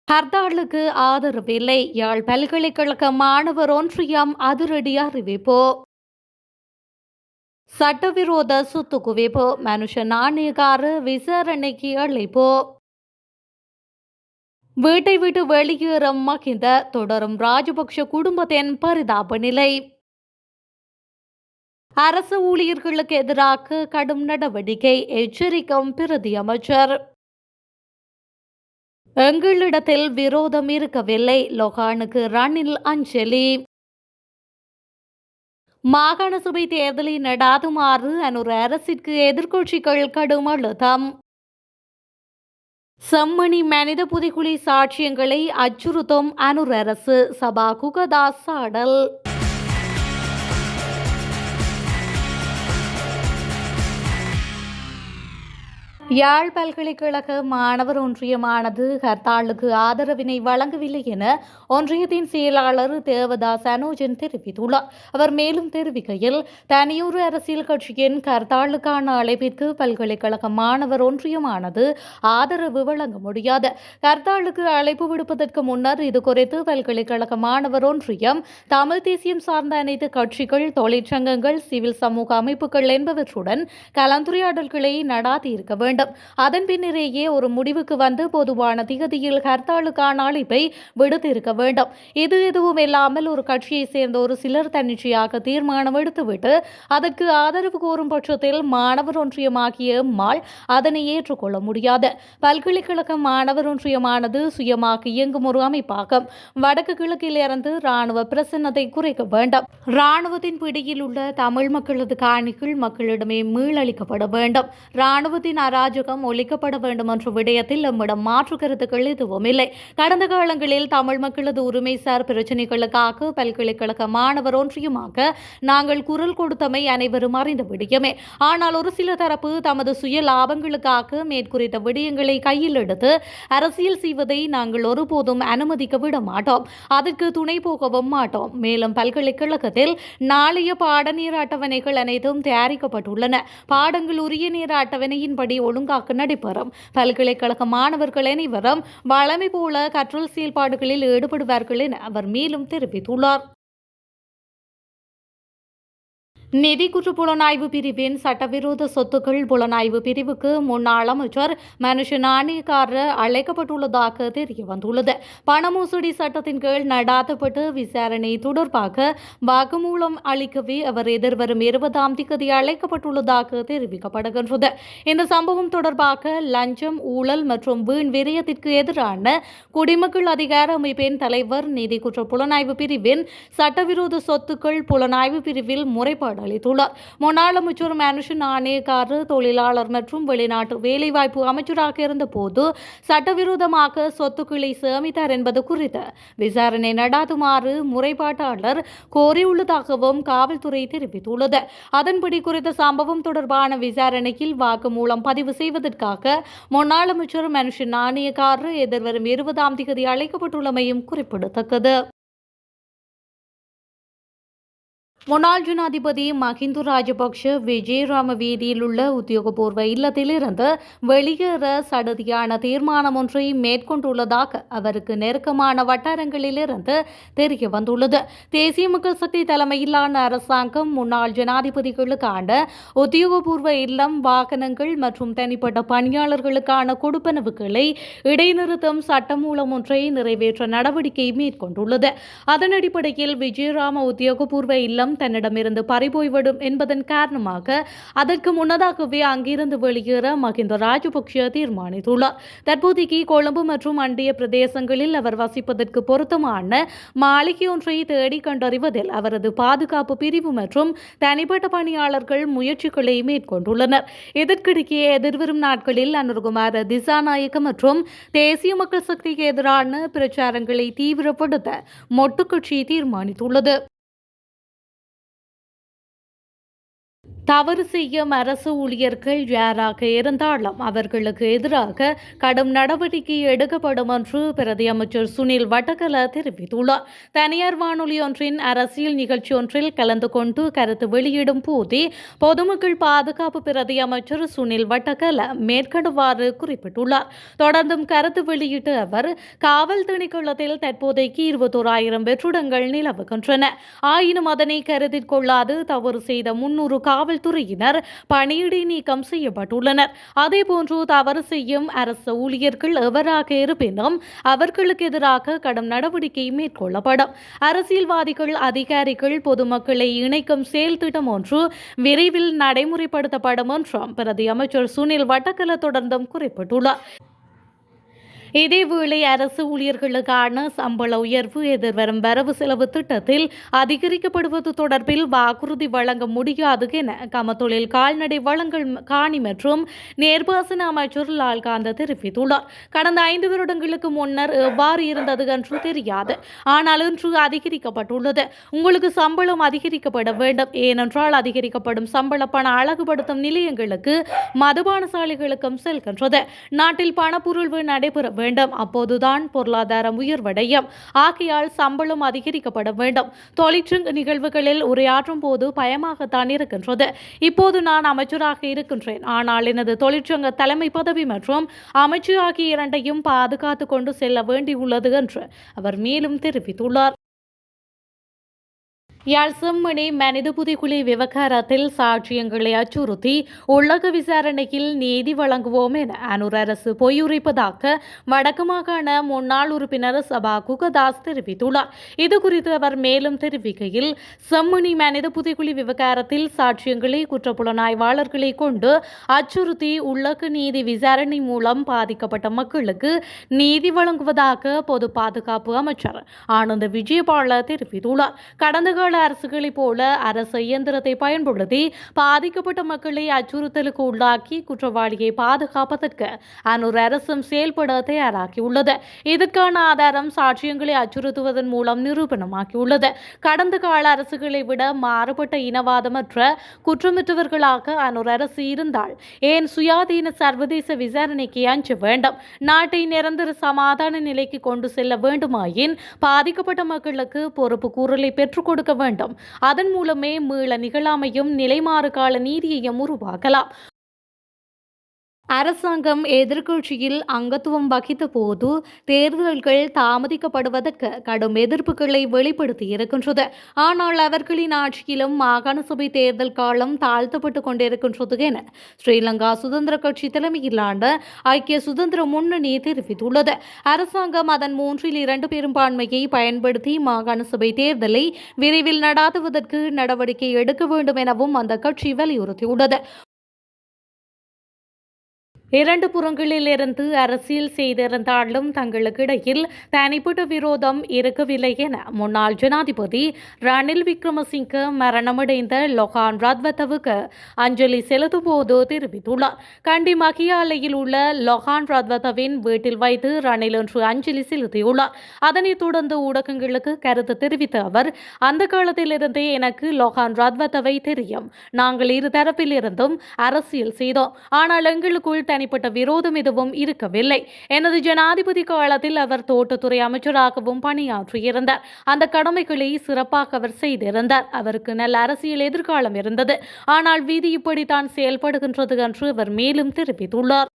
ஹர்த்தாலுக்கு ஆதரவில்லை. யாழ் பல்கலைக்கழக மாணவர் ஒன்றியம் அதிரடி அறிவிப்பு. சட்டவிரோத சொத்து குவிப்பு மனுஷ நாணயக்கார விசாரணைக்கு அழைப்பு. வீட்டை விட்டு வெளியேறும் மகிந்த தொடரும் ராஜபக்ஷ குடும்பத்தின் பரிதாப நிலை. அரசு ஊழியர்களுக்கு எதிராக கடும் நடவடிக்கை எச்சரிக்கும் பிரதி அமைச்சர். எங்களிடத்தில் விரோதம் இருக்கவில்லை. லொகானுக்கு ரணில் அஞ்சலி. மாகாண சபை தேர்தலை நடாத்துமாறு அனுர அரசிற்கு எதிர்க்கட்சிகள் கடும் அழுத்தம். செம்மணி மனித புதைகுழி சாட்சியங்களை அச்சுறுத்தும் அனுர அரசு சபா குகதாஸ் சாடல். யாழ் பல்கலைக்கழக மாணவர் ஒன்றியமானது ஹர்த்தாலுக்கு ஆதரவினை வழங்கவில்லை என ஒன்றியத்தின் செயலாளர் தேவதாஸ் அனோஜன் தெரிவித்துள்ளார். அவர் மேலும் தெரிவிக்கையில், தனியொரு அரசியல் கட்சியின் ஹர்த்தாலுக்கான அழைப்பிற்கு பல்கலைக்கழக மாணவர் ஒன்றியமானது ஆதரவு வழங்க முடியாது. ஹர்த்தாலுக்கு அழைப்பு விடுப்பதற்கு முன்னர் இதுகுறித்து பல்கலைக்கழக மாணவர் ஒன்றியம் தமிழ் தேசியம் சார்ந்த அனைத்து கட்சிகள், தொழிற்சங்கங்கள், சிவில் சமூக அமைப்புகள் என்பவற்றுடன் கலந்துரையாடல்களை நடாத்தியிருக்க வேண்டும். அதன் பின்னரேயே ஒரு முடிவுக்கு வந்து பொதுவான திகதியில் ஹர்த்தாலுக்கான அழைப்பை விடுத்திருக்க வேண்டும். இது எதுவும் இல்லாமல் ஒரு கட்சியை சேர்ந்த ஒரு சிலர் தன்னிச்சையாக தீர்மானம் எடுத்துவிட்டு அதற்கு ஆதரவு கோரும் பட்சத்தில் மாணவர் ஒன்றியமாகிய எம்மால் அதனை ஏற்றுக்கொள்ள முடியாது. பல்கலைக்கழக மாணவர் ஒன்றியமானது சுயமாக இயங்கும் ஒரு அமைப்பாகும். வடக்கு கிழக்கில் இருந்து இராணுவ பிரசன்னத்தை குறைக்க வேண்டும். இராணுவத்தின் பிடியில் உள்ள தமிழ் மக்களது காணிகள் மக்களிடமே மீளளிக்கப்பட வேண்டும். இராணுவத்தின் அராஜகம் ஒழிக்கப்பட வேண்டும் என்ற விடயத்தில் நம்மிடம் மாற்று கருத்துக்கள் எதுவும் இல்லை. கடந்த காலங்களில் தமிழ் மக்களது உரிமைசார் பிரச்சினைகளுக்காக பல்கலைக்கழக மாணவர் ஒன்றியமாக நாங்கள் குரல் கொடுத்தமை அனைவரும் அறிந்த விடயமே. ஆனால் ஒரு சில தரப்பு தமது சுய லாபங்களுக்காக மேற்குறித்த விடயங்களை கையில் எடுத்து அரசியல் செய்வதை நாங்கள் ஒருபோதும் அனுமதிக்க விட மாட்டோம். அதற்கு துணை போகவும் மாட்டோம். மேலும் பல்கலைக்கழகத்தில் நாளைய பாடநேர அட்டவணைகள் அனைத்தும் தயாரிக்கப்பட்டுள்ளன. பாடங்கள் உரிய நேர அட்டவணையின்படி ஒழுங்காக நடைபெறும். பல்கலைக்கழக மாணவர்கள் அனைவரும் வழமை போல கற்றல் செயல்பாடுகளில் ஈடுபடுவார்கள் என அவர் மேலும் தெரிவித்துள்ளார். நிதி குற்ற புலனாய்வு பிரிவின் சட்டவிரோத சொத்துக்கள் புலனாய்வு பிரிவுக்கு முன்னாள் அமைச்சர் மனுஷ நாணயக்காரர் அழைக்கப்பட்டுள்ளதாக தெரிய வந்துள்ளது. பண மோசடி சட்டத்தின் கீழ் நடாத்தப்பட்டு விசாரணை தொடர்பாக வாக்குமூலம் அளிக்கவே அவர் எதிர்வரும் 20ஆம் தேதி அழைக்கப்பட்டுள்ளதாக தெரிவிக்கப்படுகின்றது. இந்த சம்பவம் தொடர்பாக லஞ்சம், ஊழல் மற்றும் வீண் விரயத்திற்கு எதிரான குடிமக்கள் அதிகார அமைப்பின் தலைவர் நிதி குற்ற புலனாய்வு பிரிவின் சட்டவிரோத சொத்துக்கள் புலனாய்வு பிரிவில் முறைப்பாடு அளித்துள்ளார். முன்னாள் அமைச்சர் மனுஷ நாணயக்காரர் தொழிலாளர் மற்றும் வெளிநாட்டு வேலைவாய்ப்பு அமைச்சராக இருந்தபோது சட்டவிரோதமாக சொத்துக்களை சேமித்தார் என்பது குறித்து விசாரணை நடாத்துமாறு முறைப்பாட்டாளர் கோரியுள்ளதாகவும் காவல்துறை தெரிவித்துள்ளது. அதன்படி குறித்த சம்பவம் தொடர்பான விசாரணையில் வாக்குமூலம் பதிவு செய்வதற்காக முன்னாள் அமைச்சர் மனுஷ நாணயக்காரர் எதிர்வரும் 20ஆம் தேதி அழைக்கப்பட்டுள்ளமையும் குறிப்பிடத்தக்கது. முன்னாள் ஜனாதிபதி மஹிந்த ராஜபக்ஷ விஜயராம வீதியில் உள்ள உத்தியோகபூர்வ இல்லத்திலிருந்து வெளியேற சடதியான தீர்மானம் ஒன்றை மேற்கொண்டுள்ளதாக அவருக்கு நெருக்கமான வட்டாரங்களிலிருந்து தெரிய வந்துள்ளது. தேசிய மக்கள் சக்தி தலைமையிலான அரசாங்கம் முன்னாள் ஜனாதிபதிகளுக்கான உத்தியோகபூர்வ இல்லம், வாகனங்கள் மற்றும் தனிப்பட்ட பணியாளர்களுக்கான கொடுப்பனவுகளை இடைநிறுத்தும் சட்டமூலம் ஒன்றை நிறைவேற்ற நடவடிக்கை மேற்கொண்டுள்ளது. அதன் அடிப்படையில் விஜயராம உத்தியோகபூர்வ இல்லம் தன்னிடமிருந்து பறிபோய்விடும் என்பதன் காரணமாக அதற்கு முன்னதாகவே அங்கிருந்து வெளியேற மஹிந்த ராஜபக்ஷ தீர்மானித்துள்ளார். தற்போதைக்கு கொழும்பு மற்றும் அண்டிய பிரதேசங்களில் அவர் வசிப்பதற்கு பொருத்தமான மாளிகை ஒன்றை தேடி கண்டறிவதில் அவரது பாதுகாப்பு பிரிவு மற்றும் தனிப்பட்ட பணியாளர்கள் முயற்சிகளை மேற்கொண்டுள்ளனர். இதற்கிடையே எதிர்வரும் நாட்களில் அனுர்குமார திசாநாயக்க மற்றும் தேசிய மக்கள் சக்திக்கு எதிரான பிரச்சாரங்களை தீவிரப்படுத்த மொட்டு கட்சி தீர்மானித்துள்ளது. தவறு செய்யும் அரசு ஊழியர்கள் யாராக இருந்தாலும் அவர்களுக்கு எதிராக கடும் நடவடிக்கை எடுக்கப்படும் என்று பிரதி அமைச்சர் சுனில் வட்டக்கல தெரிவித்துள்ளார். தனியார் வானொலி ஒன்றின் அரசியல் நிகழ்ச்சி ஒன்றில் கலந்து கொண்டு கருத்து வெளியிடும் போதே பொதுமக்கள் பாதுகாப்பு பிரதி அமைச்சர் சுனில் வட்டக்கல மேற்கண்டவாறு குறிப்பிட்டுள்ளார். தொடர்ந்தும் கருத்து வெளியிட்ட அவர், காவல் திணைக்களத்தில் தற்போதைக்கு 21,000 வெற்றிடங்கள் நிலவுகின்றன. ஆயினும் அதனை கருத்தில் கொள்ளாது தவறு செய்த 300 காவல்துறையினர் பணியிடை நீக்கம் செய்யப்பட்டுள்ளனர். அதேபோன்று தவறு செய்யும் அரசு ஊழியர்கள் எவராக இருப்பினும் அவர்களுக்கு எதிராக கடும் நடவடிக்கை மேற்கொள்ளப்படும். அரசியல்வாதிகள், அதிகாரிகள், பொதுமக்களை இணைக்கும் செயல் திட்டம் ஒன்று விரைவில் நடைமுறைப்படுத்தப்படும் என்றும் பிரதி அமைச்சர் சுனில் வட்டக்கல தொடர்ந்தும் குறிப்பிட்டுள்ளார். இதேவேளை அரசு ஊழியர்களுக்கான சம்பள உயர்வு எதிர்வரும் வரவு செலவு திட்டத்தில் அதிகரிக்கப்படுவது தொடர்பில் வாக்குறுதி வழங்க முடியாது என கமத்தொழில், கால்நடை வளங்கள், காணி மற்றும் நீர்ப்பாசன அமைச்சர் லால்காந்த தெரிவித்துள்ளார். கடந்த 5 வருடங்களுக்கு முன்னர் எவ்வாறு இருந்தது என்று தெரியாது, ஆனால் இன்று அதிகரிக்கப்பட்டுள்ளது. உங்களுக்கு சம்பளம் அதிகரிக்கப்பட வேண்டும். ஏனென்றால் அதிகரிக்கப்படும் சம்பள பண அழகுபடுத்தும் நிலையங்களுக்கு, மதுபான சாலைகளுக்கும் செல்கின்றது. நாட்டில் பணப்புரள்வு நடைபெற வேண்டும். அப்போதுதான் பொருளாதாரம் உயர்வடையும். ஆகையால் சம்பளம் அதிகரிக்கப்பட வேண்டும். தொழிற்சங்க நிகழ்வுகளில் உரையாற்றும் போது பயமாகத்தான் இருக்கின்றது. இப்போது நான் அமைச்சராக இருக்கின்றேன். ஆனால் எனது தொழிற்சங்க தலைமை பதவி மற்றும் அமைச்சு ஆகிய இரண்டையும் பாதுகாத்துக் கொண்டு செல்ல வேண்டியுள்ளது என்று அவர் மேலும் தெரிவித்துள்ளார். யாழ் செம்மணி மனித புதைக்குழி விவகாரத்தில் சாட்சியங்களை அச்சுறுத்தி உள்ளக விசாரணையில் நீதி வழங்குவோம் என அனுர் அரசு பொய்யுரைப்பதாக வடக்கு மாகாண முன்னாள் உறுப்பினர் சபா குகதாஸ் தெரிவித்துள்ளார். இதுகுறித்து அவர் மேலும் தெரிவிக்கையில், செம்மணி மனித புதைக்குழி விவகாரத்தில் சாட்சியங்களை குற்றப்புலனாய்வாளர்களை கொண்டு அச்சுறுத்தி உள்ளக நீதி விசாரணை மூலம் பாதிக்கப்பட்ட மக்களுக்கு நீதி வழங்குவதாக பொது பாதுகாப்பு அமைச்சர் ஆனந்த விஜயபால தெரிவித்துள்ளார். கடந்த கால அரசுகளைப் போல அரசு இயந்திரத்தை பயன்படுத்தி பாதிக்கப்பட்ட மக்களை அச்சுறுத்தலுக்கு உள்ளாக்கி குற்றவாளியை பாதுகாப்பதற்கு அனுர் அரசும் செயல்பட தயாராகியுள்ளது. இதற்கான ஆதாரம் சாட்சியங்களை அச்சுறுத்துவதன் மூலம் நிரூபணமாகியுள்ளது. கடந்த கால அரசுகளை விட மாறுபட்ட இனவாதமற்ற குற்றமற்றவர்களாக அனுர் அரசு இருந்தால் ஏன் சுயாதீன சர்வதேச விசாரணைக்கு அஞ்ச வேண்டும்? நாட்டை நிரந்தர சமாதான நிலைக்கு கொண்டு செல்ல வேண்டுமாயின் பாதிக்கப்பட்ட மக்களுக்கு பொறுப்பு கூறலை பெற்றுக் கொடுக்க வேண்டும். அதன் மூலமே மீள நிகழாமையும் நிலைமாறு கால நீதியையும் உருவாக்கலாம். அரசாங்கம் எதிர்க்கட்சியில் அங்கத்துவம் வகித்த போது தேர்தல்கள் தாமதிக்கப்படுவதற்கு கடும் எதிர்ப்புகளை வெளிப்படுத்தியிருக்கின்றது. ஆனால் அவர்களின் ஆட்சியிலும் மாகாண சபை தேர்தல் காலம் தாழ்த்தப்பட்டுக் கொண்டிருக்கின்றது என ஸ்ரீலங்கா சுதந்திர கட்சி தலைமையிலான ஐக்கிய சுதந்திர முன்னணி தெரிவித்துள்ளது. அரசாங்கம் அதன் 3/2 பெரும்பான்மையை பயன்படுத்தி மாகாண சபை தேர்தலை விரைவில் நடாத்துவதற்கு நடவடிக்கை எடுக்க வேண்டும் எனவும் அந்த கட்சி வலியுறுத்தியுள்ளது. 2 புறங்களிலிருந்து அரசியல் செய்திருந்தாலும் தங்களுக்கிடையில் தனிப்பட்ட விரோதம் இருக்கவில்லை என முன்னாள் ஜனாதிபதி ரணில் விக்ரமசிங்க மரணமடைந்த லொஹான் ரத்வத்தவுக்கு அஞ்சலி செலுத்தும் போது தெரிவித்துள்ளார். கண்டி மகியாலையில் உள்ள லொஹான் ரத்வத்தவின் வீட்டில் வைத்து ரணில் இன்று அஞ்சலி செலுத்தியுள்ளார். அதனைத் தொடர்ந்து ஊடகங்களுக்கு கருத்து தெரிவித்த அவர், அந்த காலத்திலிருந்தே எனக்கு லொஹான் ரத்வத்தவை தெரியும். நாங்கள் இரு தரப்பிலிருந்தும் அரசியல் செய்தோம். ஆனால் எங்களுக்குள் தனிப்பட்ட விரோதம் எதுவும் இருக்கவில்லை. எனது ஜனாதிபதி காலத்தில் அவர் தோட்டத்துறை அமைச்சராகவும் பணியாற்றியிருந்தார். அந்த கடமைகளை சிறப்பாக அவர் செய்திருந்தார். அவருக்கு நல்ல அரசியல் எதிர்காலம் இருந்தது. ஆனால் விதி இப்படித்தான் செயல்படுகின்றது என்று அவர் மேலும் தெரிவித்துள்ளார்.